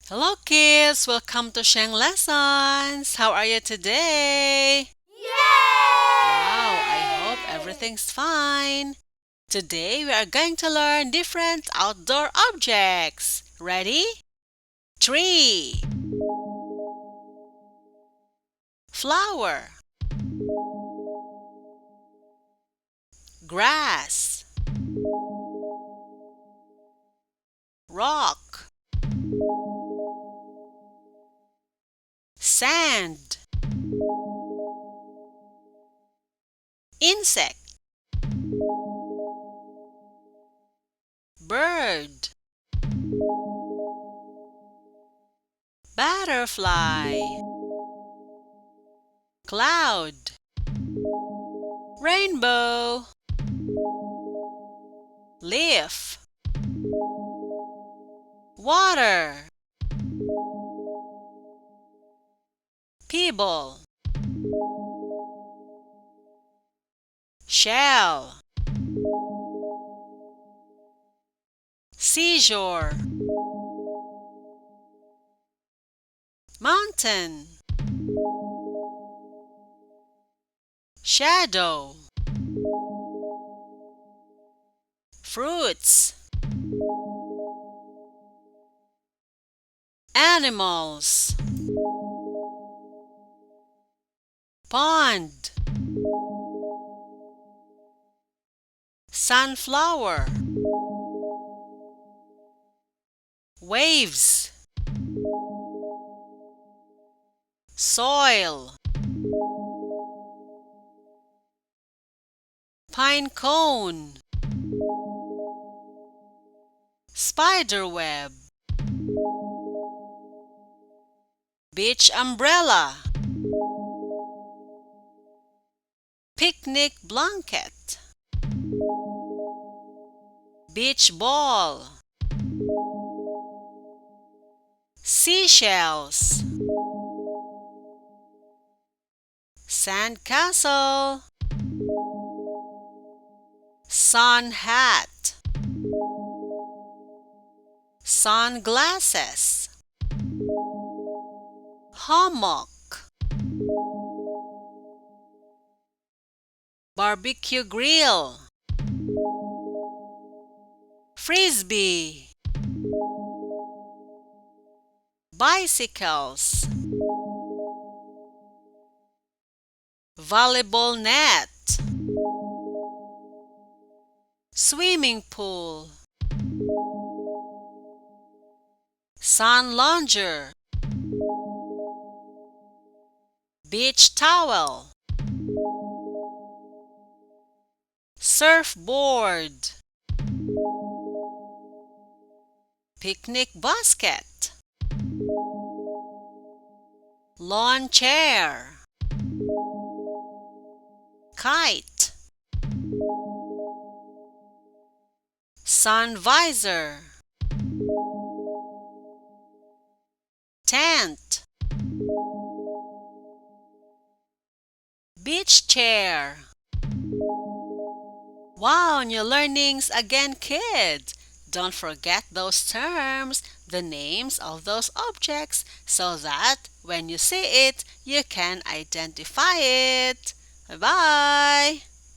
Hello kids, welcome to Sheng Lessons. How are you today? Wow, I hope everything's fine. Today we are going to learn different outdoor objects. Ready? Tree, flower, grass, rock, sand, insect, bird, butterfly, cloud, rainbow, leaf, water, pebble, shell, seashore, mountain, shadow, fruits, animals, pond, sunflower, waves, soil, pine cone, spider web, beach umbrella, picnic blanket, beach ball, seashells, sandcastle, sun hat, sunglasses, hammock, barbecue grill, frisbee, bicycles, volleyball net, swimming pool, sun lounger, beach towel, surfboard, picnic basket, lawn chair, kite, sun visor, tent, beach chair. Wow, new learnings again, kids! Don't forget those terms, the names of those objects, so that when you see it, you can identify it. Bye-bye!